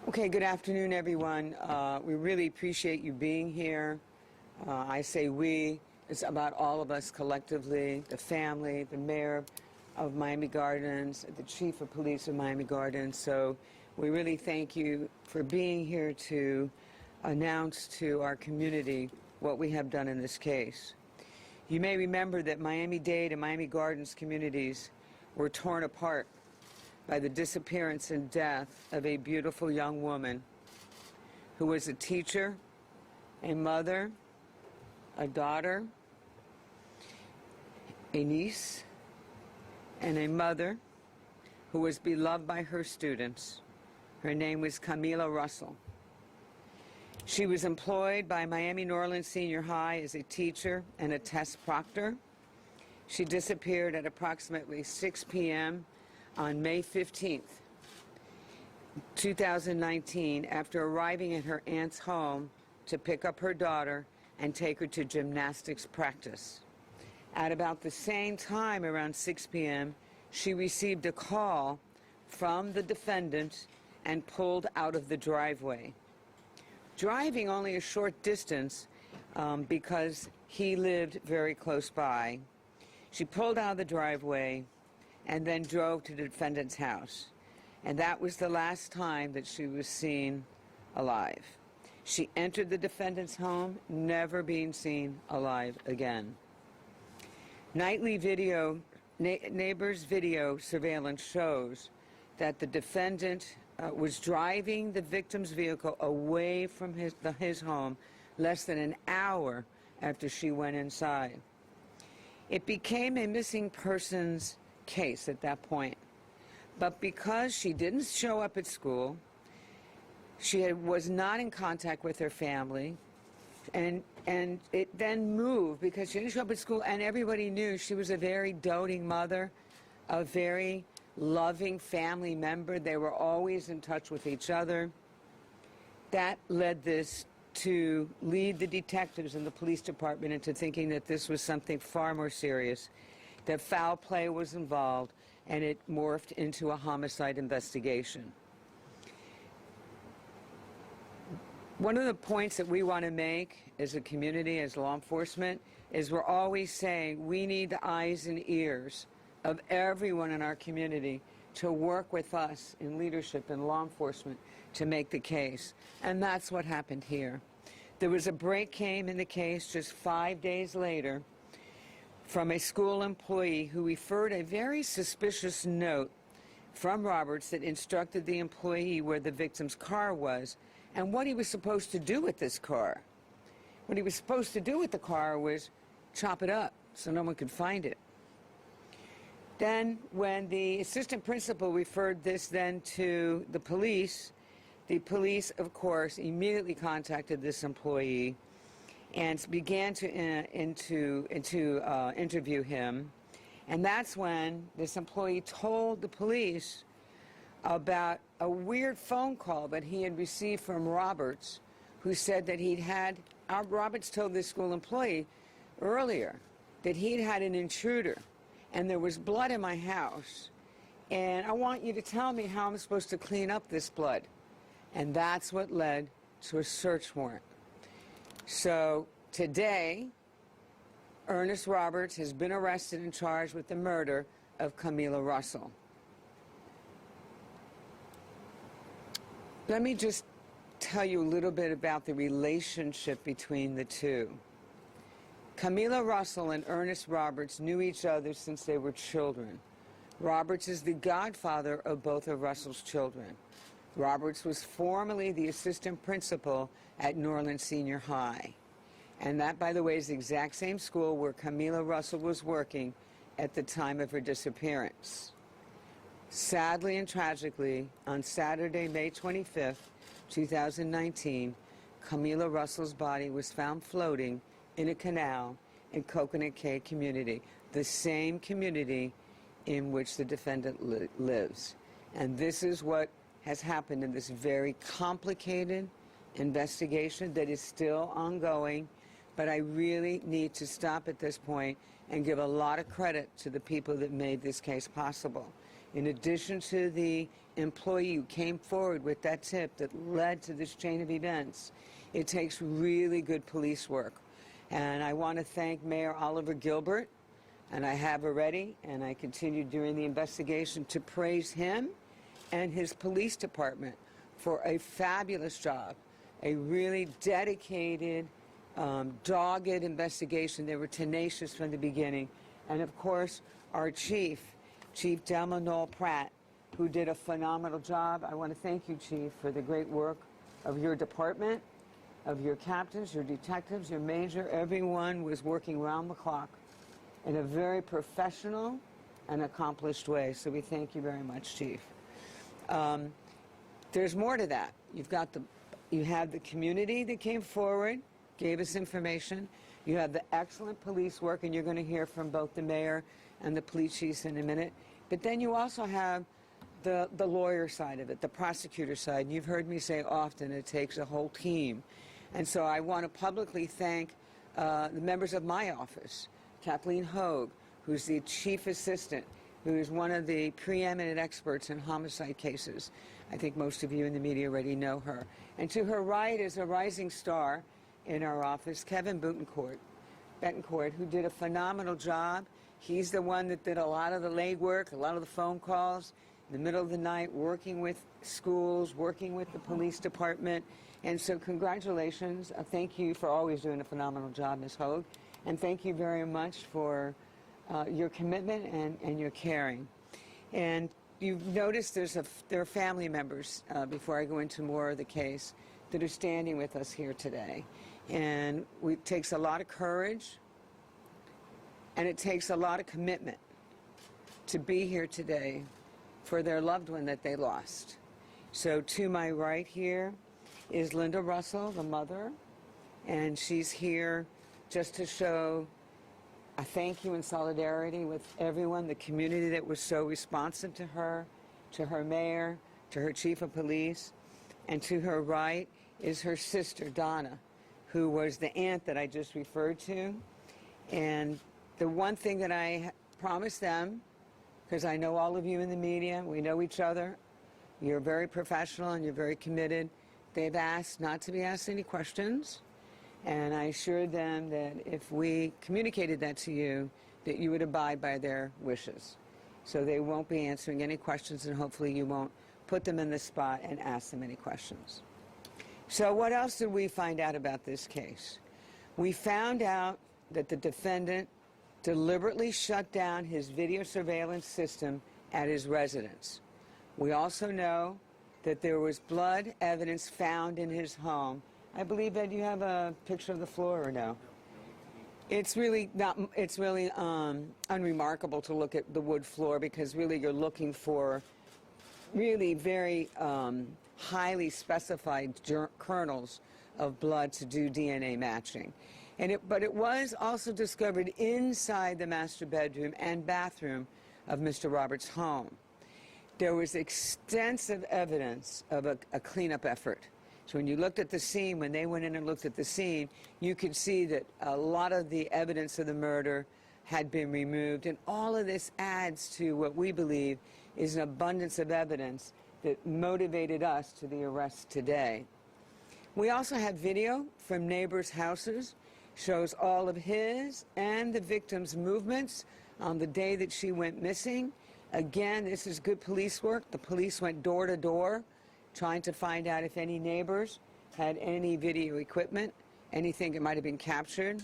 Okay, good afternoon, everyone. We really appreciate you being here. I say we, it's about all of us collectively, the family, the mayor of Miami Gardens, the chief of police of Miami Gardens. So we really thank you for being here to announce to our community what we have done in this case. You may remember that Miami-Dade and Miami Gardens communities were torn apart by the disappearance and death of a beautiful young woman who was a teacher, a mother, a daughter, a niece, and a mother who was beloved by her students. Her name was Kameela Russell. She was employed by Miami Norland Senior High as a teacher and a test proctor. She disappeared at approximately 6 p.m. on May 15th, 2019, after arriving at her aunt's home to pick up her daughter and take her to gymnastics practice. At about the same time, around 6 p.m., she received a call from the defendant and pulled out of the driveway. Driving only a short distance because he lived very close by, she pulled out of the driveway and then drove to the defendant's house. And that was the last time that she was seen alive. She entered the defendant's home, never being seen alive again. Nightly video, neighbors' video surveillance shows that the defendant was driving the victim's vehicle away from his home less than an hour after she went inside. It became a missing persons case at that point. But because she didn't show up at school, she was not in contact with her family, and it then moved because she didn't show up at school, and everybody knew she was a very doting mother, a very loving family member. They were always in touch with each other. That led this to lead the detectives in the police department into thinking that this was something far more serious, that foul play was involved, and it morphed into a homicide investigation. One of the points that we want to make as a community, as law enforcement, is we're always saying we need the eyes and ears of everyone in our community to work with us in leadership and law enforcement to make the case. And that's what happened here. There was a break came in the case just 5 days later from a school employee who referred a very suspicious note from Roberts that instructed the employee where the victim's car was and what he was supposed to do with this car. What he was supposed to do with the car was chop it up so no one could find it. Then when the assistant principal referred this then to the police, of course, immediately contacted this employee and began to interview him. And that's when this employee told the police about a weird phone call that he had received from Roberts, who said that Roberts told this school employee earlier that he'd had an intruder and there was blood in my house, and I want you to tell me how I'm supposed to clean up this blood. And that's what led to a search warrant. So today, Ernest Roberts has been arrested and charged with the murder of Kameela Russell. Let me just tell you a little bit about the relationship between the two. Kameela Russell and Ernest Roberts knew each other since they were children. Roberts is the godfather of both of Russell's children. Roberts was formerly the assistant principal at Norland Senior High. And that, by the way, is the exact same school where Kameela Russell was working at the time of her disappearance. Sadly and tragically, on Saturday, May 25th, 2019, Kameela Russell's body was found floating in a canal in Coconut Cay community, the same community in which the defendant lives. And this is what has happened in this very complicated investigation that is still ongoing. But I really need to stop at this point and give a lot of credit to the people that made this case possible. In addition to the employee who came forward with that tip that led to this chain of events. It takes really good police work. And I want to thank Mayor Oliver Gilbert, and I have already, and I continue during the investigation to praise him and his police department for a fabulous job, a really dedicated, dogged investigation. They were tenacious from the beginning. And of course, our Chief Delma Noel-Pratt, who did a phenomenal job. I want to thank you, Chief, for the great work of your department, of your captains, your detectives, your major. Everyone was working round the clock in a very professional and accomplished way. So we thank you very much, Chief. There's more to that. You have the community that came forward, gave us information. You have the excellent police work, and you're going to hear from both the mayor and the police chiefs in a minute. But then you also have the lawyer side of it, the prosecutor side. And you've heard me say often it takes a whole team. And so I want to publicly thank the members of my office, Kathleen Hogue, who's the chief assistant, who is one of the preeminent experts in homicide cases. I think most of you in the media already know her. And to her right is a rising star in our office, Kevin Betancourt, who did a phenomenal job. He's the one that did a lot of the legwork, a lot of the phone calls, in the middle of the night, working with schools, working with the police department. And so congratulations. Thank you for always doing a phenomenal job, Ms. Hogue. And thank you very much for your commitment and your caring. And you've noticed there are family members, before I go into more of the case, that are standing with us here today. And it takes a lot of courage, and it takes a lot of commitment to be here today for their loved one that they lost. So to my right here is Linda Russell, the mother, and she's here just to show a thank you and solidarity with everyone, the community that was so responsive to her mayor, to her chief of police. And to her right is her sister, Donna, who was the aunt that I just referred to. And the one thing that I promised them, because I know all of you in the media, we know each other, you're very professional and you're very committed. They've asked not to be asked any questions. And I assured them that if we communicated that to you, that you would abide by their wishes. So they won't be answering any questions, and hopefully you won't put them in the spot and ask them any questions. So what else did we find out about this case? We found out that the defendant deliberately shut down his video surveillance system at his residence. We also know that there was blood evidence found in his home. I believe that you have a picture of the floor, or no? It's really unremarkable to look at the wood floor, because really you're looking for really very highly specified kernels of blood to do DNA matching. But it was also discovered inside the master bedroom and bathroom of Mr. Roberts' home. There was extensive evidence of a cleanup effort. So when you looked at the scene, when they went in and looked at the scene, you could see that a lot of the evidence of the murder had been removed. And all of this adds to what we believe is an abundance of evidence that motivated us to the arrest today. We also have video from neighbors' houses, shows all of his and the victim's movements on the day that she went missing. Again, this is good police work. The police went door to door, trying to find out if any neighbors had any video equipment, anything that might have been captured.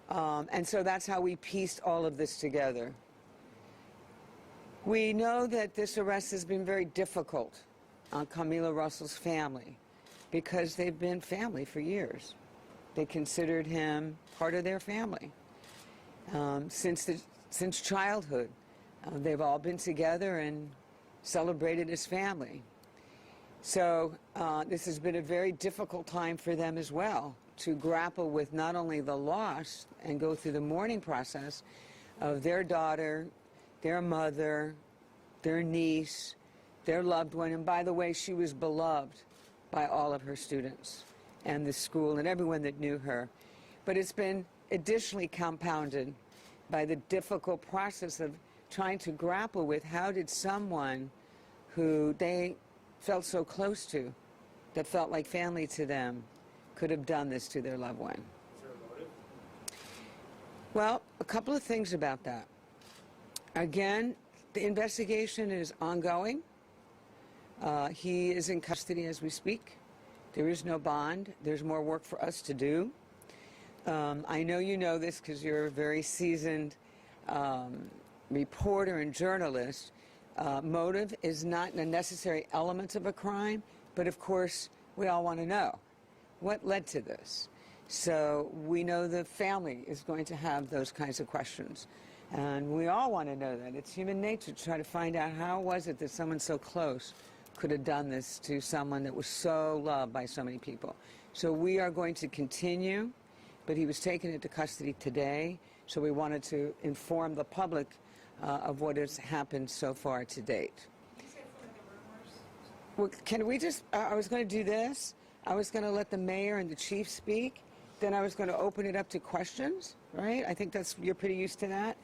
And so that's how we pieced all of this together. We know that this arrest has been very difficult on Kameela Russell's family, because they've been family for years. They considered him part of their family since childhood. They've all been together and celebrated as family. So this has been a very difficult time for them as well, to grapple with not only the loss and go through the mourning process of their daughter, their mother, their niece, their loved one. And by the way, she was beloved by all of her students and the school and everyone that knew her. But it's been additionally compounded by the difficult process of trying to grapple with how did someone who they felt so close to, that felt like family to them, could have done this to their loved one. Is there a motive? Well, a couple of things about that. Again, the investigation is ongoing. He is in custody as we speak. There is no bond. There's more work for us to do. I know you know this because you're a very seasoned reporter and journalist. Motive is not a necessary element of a crime, but of course, we all want to know what led to this. So we know the family is going to have those kinds of questions. And we all want to know that. It's human nature to try to find out how was it that someone so close could have done this to someone that was so loved by so many people. So we are going to continue, but he was taken into custody today, so we wanted to inform the public of what has happened so far to date. You said some of the rumors. Well, can we just, I was going to do this. I was going to let the mayor and the chief speak. Then I was going to open it up to questions, right? I think that's, you're pretty used to that.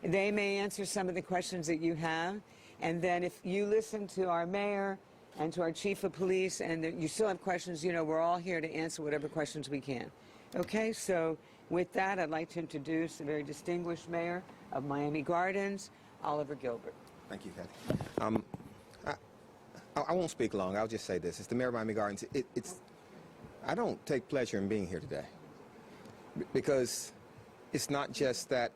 They may answer some of the questions that you have. And then if you listen to our mayor and to our chief of police and you still have questions, you know, we're all here to answer whatever questions we can. Okay, so with that, I'd like to introduce the very distinguished mayor of Miami Gardens, Oliver Gilbert. Thank you, Kathy. I won't speak long. I'll just say this. It's the mayor of Miami Gardens. I don't take pleasure in being here today because it's not just that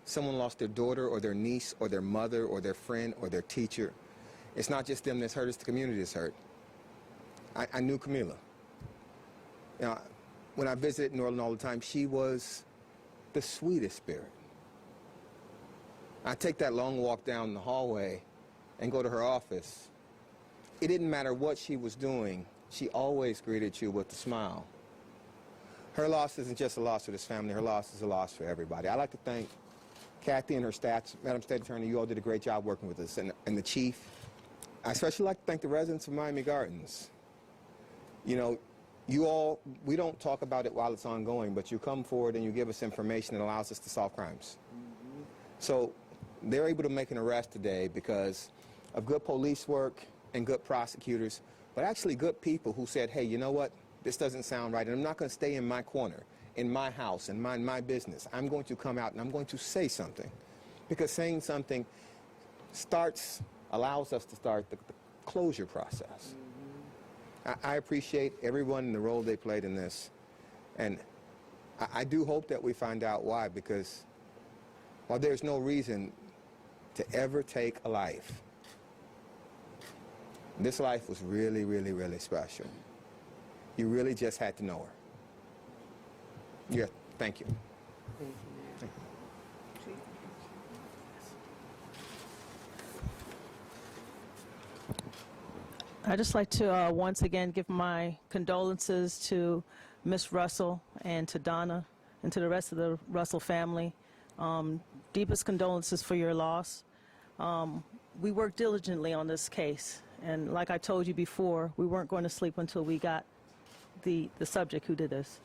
someone lost their daughter or their niece or their mother or their friend or their teacher. It's not just them that's hurt, it's the community that's hurt. I knew Kameela. You know, when I visited Norland all the time, she was the sweetest spirit. I take that long walk down the hallway and go to her office. It didn't matter what she was doing, she always greeted you with a smile. Her loss isn't just a loss for this family, her loss is a loss for everybody. I'd like to thank Kathy and her staff, Madam State Attorney, you all did a great job working with us, and the chief. I especially like to thank the residents of Miami Gardens. You know, you all, we don't talk about it while it's ongoing, but you come forward and you give us information that allows us to solve crimes. So they're able to make an arrest today because of good police work and good prosecutors, but actually good people who said, hey, you know what, this doesn't sound right, and I'm not going to stay in my corner, in my house, in my business. I'm going to come out and I'm going to say something, because saying something allows us to start the closure process. I appreciate everyone and the role they played in this, and I do hope that we find out why, because while there's no reason to ever take a life, this life was really, really, really special. You really just had to know her. Yeah, thank you. Thank you, Mayor. I'd just like to once again give my condolences to Miss Russell and to Donna and to the rest of the Russell family. Deepest condolences for your loss. We worked diligently on this case, and like I told you before, we weren't going to sleep until we got the subject who did this.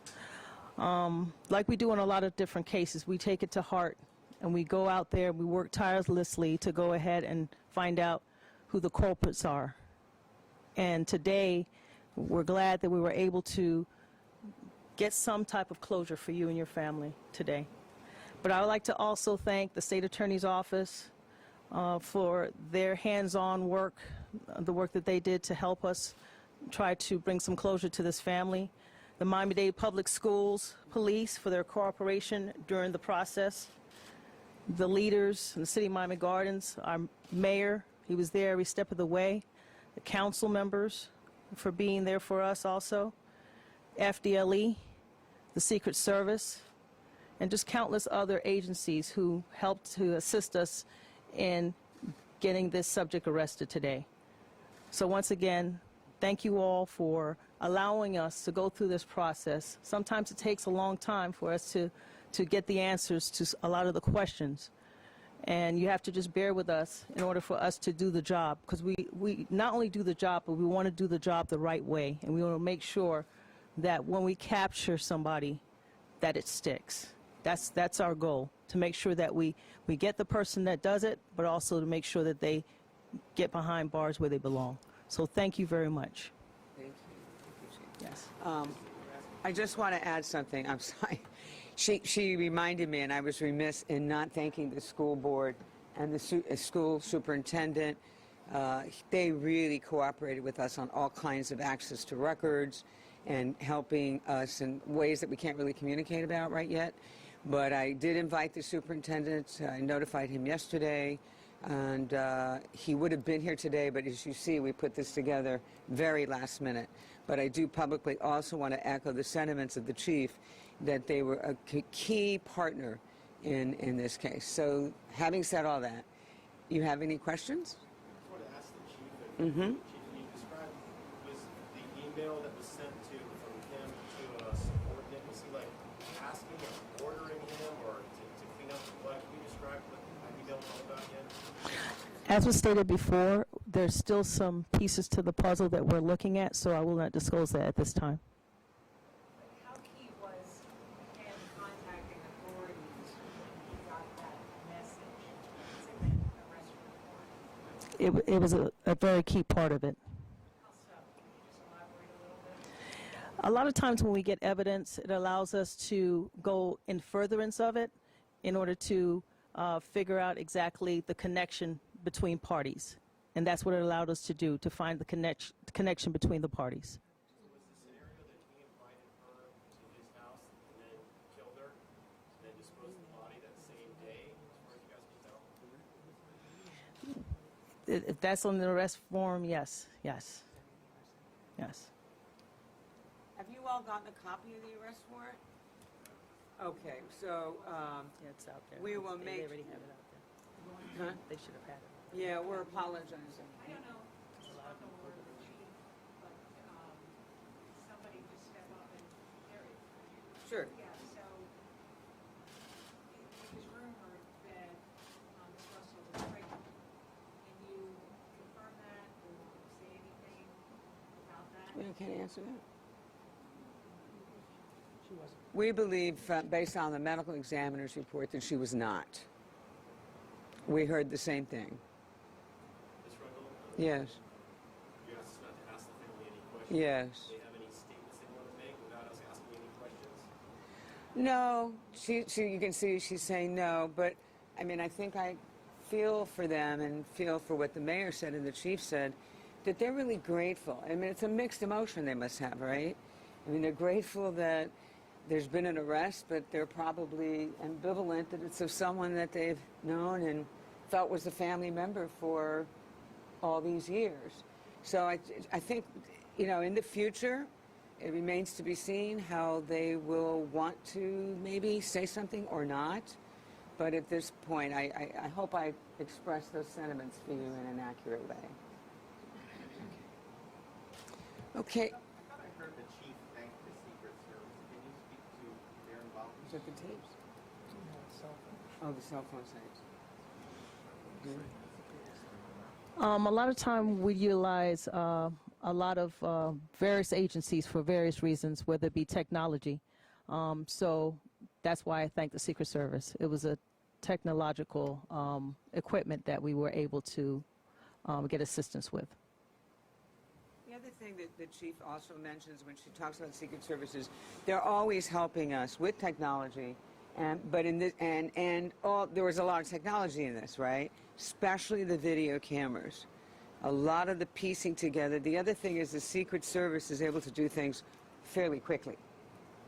Like we do in a lot of different cases, we take it to heart, and we go out there, we work tirelessly to go ahead and find out who the culprits are. And today, we're glad that we were able to get some type of closure for you and your family today. But I would like to also thank the State Attorney's Office for their hands-on work, the work that they did to help us try to bring some closure to this family. The Miami-Dade Public Schools Police for their cooperation during the process. The leaders in the City of Miami Gardens, our mayor, he was there every step of the way. The council members for being there for us also. FDLE, the Secret Service, and just countless other agencies who helped to assist us in getting this subject arrested today. So once again, thank you all for allowing us to go through this process. Sometimes it takes a long time for us to get the answers to a lot of the questions. And you have to just bear with us in order for us to do the job, because we not only do the job, but we want to do the job the right way. And we want to make sure that when we capture somebody, that it sticks. That's our goal, to make sure that we get the person that does it, but also to make sure that they get behind bars where they belong. So thank you very much. Thank you. Appreciate it. Yes. I just want to add something. I'm sorry. She reminded me, and I was remiss in not thanking the school board and the school superintendent. They really cooperated with us on all kinds of access to records and helping us in ways that we can't really communicate about right yet. But I did invite the superintendent. I notified him yesterday, and he would have been here today, but as you see, we put this together very last minute. But I do publicly also want to echo the sentiments of the chief that they were a key partner in this case. So having said all that, you have any questions? I want to ask the chief, if Chief, can you describe, was the email that was sent from him to a subordinate, was he like asking or ordering him or to clean up the blood? Can you describe what that email was all about again? As was stated before, there's still some pieces to the puzzle that we're looking at, so I will not disclose that at this time. How key was him contacting authorities when he got that message? It's in the arrest report. It was a very key part of it. How so? Can you just elaborate a little bit? A lot of times when we get evidence, it allows us to go in furtherance of it in order to figure out exactly the connection between parties. And that's what it allowed us to do, to find the connection between the parties. So was the scenario that he invited her to his house and then killed her and then disposed of the body that same day, as far as you guys can tell? If that's on the arrest form, yes. Yes. Have you all gotten a copy of the arrest warrant? Okay, so, Yeah, it's out there. We will They make- already have it out there. huh? They should have had it. Yeah, we're apologizing. I don't know, it's not the word of the chief, but somebody just step up and carry it. Sure. Yeah, so it was rumored that Ms. Russell was pregnant. Can you confirm that or say anything about that? I can't answer that. We believe, based on the medical examiner's report, that she was not. We heard the same thing. Ms. Rundle? Yes. You asked us not to ask the family any questions. Yes. Do they have any statements they want to make without us asking any questions? No, you can see she's saying no, but I mean, I think I feel for them and feel for what the mayor said and the chief said, that they're really grateful. I mean, it's a mixed emotion they must have, right? I mean, they're grateful that there's been an arrest, but they're probably ambivalent that it's of someone that they've known and felt was a family member for all these years. So I think, you know, in the future, it remains to be seen how they will want to maybe say something or not. But at this point, I hope I expressed those sentiments for you in an accurate way. Okay. I thought I heard the chief thank the Secret Service. Can you speak to their involvement? Is that the tapes? Oh, the cell phone tapes. A lot of time we utilize a lot of various agencies for various reasons, whether it be technology. So that's why I thank the Secret Service. It was a technological equipment that we were able to get assistance with. The other thing that the chief also mentions when she talks about Secret Services, they're always helping us with technology, but in this there was a lot of technology in this, right? Especially the video cameras. A lot of the piecing together. The other thing is the Secret Service is able to do things fairly quickly,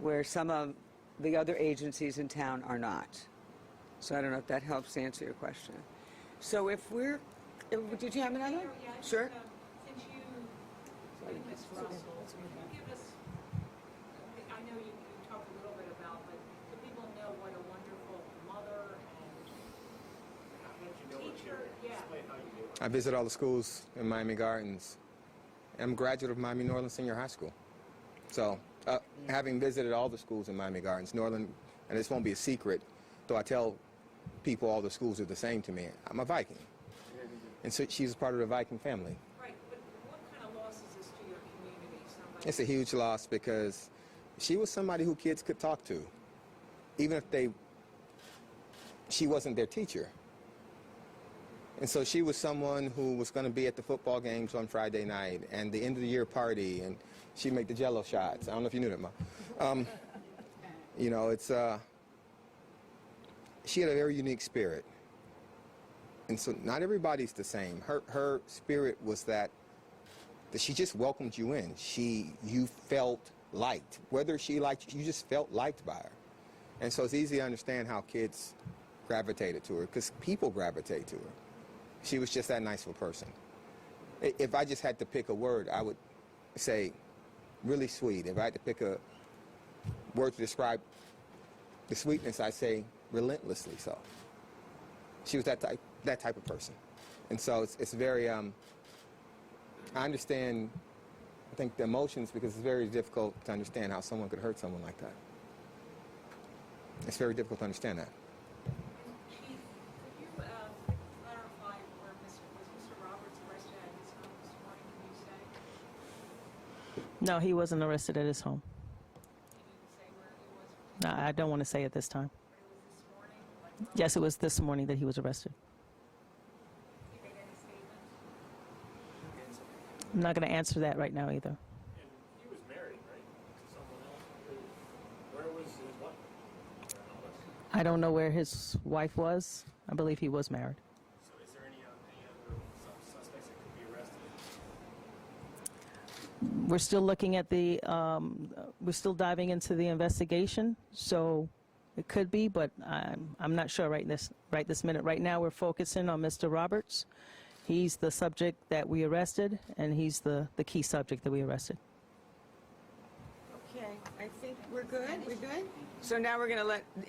where some of the other agencies in town are not. So I don't know if that helps answer your question. So did you have another? Yeah, Sure. Since you, Ms. Russell, can you give us, I know you talked a little bit about, but so people know what a wonderful mother and teacher, yeah. Explain how you do it. I visit all the schools in Miami Gardens. I'm a graduate of Miami Norland Senior High School. So, having visited all the schools in Miami Gardens, Norland, and this won't be a secret, though I tell people all the schools are the same to me, I'm a Viking. And so she's a part of the Viking family. Right, but what kind of loss is this to your community? Somebody It's a huge loss because she was somebody who kids could talk to, even if she wasn't their teacher. And so she was someone who was going to be at the football games on Friday night and the end of the year party, and she'd make the Jello shots. I don't know if you knew that, Ma. You know, it's she had a very unique spirit, and so not everybody's the same. Her spirit was that she just welcomed you in. You felt liked, whether she liked you, you just felt liked by her, and so it's easy to understand how kids gravitated to her because people gravitate to her. She was just that nice of a person. If I just had to pick a word, I would say really sweet. If I had to pick a word to describe the sweetness, I'd say relentlessly so. She was that type of person. And so it's very, I understand, I think, the emotions, because it's very difficult to understand how someone could hurt someone like that. It's very difficult to understand that. Chief, could you clarify where was Mr. Roberts arrested at his home this morning, can you say? No, he wasn't arrested at his home. He didn't say where he was, No, I don't want to say at this time. but it was this morning? Like, Yes, it was this morning that he was arrested. he made any statements? I'm not going to answer that right now either. And he was married, right, to someone else? Where was his wife? I don't know where his wife was. I believe he was married. So is there any other suspects that could be arrested? We're still looking at we're still diving into the investigation, so it could be, but I'm not sure right this minute. Right now, we're focusing on Mr. Roberts. He's the subject that we arrested, and he's the key subject that we arrested. Okay, I think we're good. We're good. So now we're going to let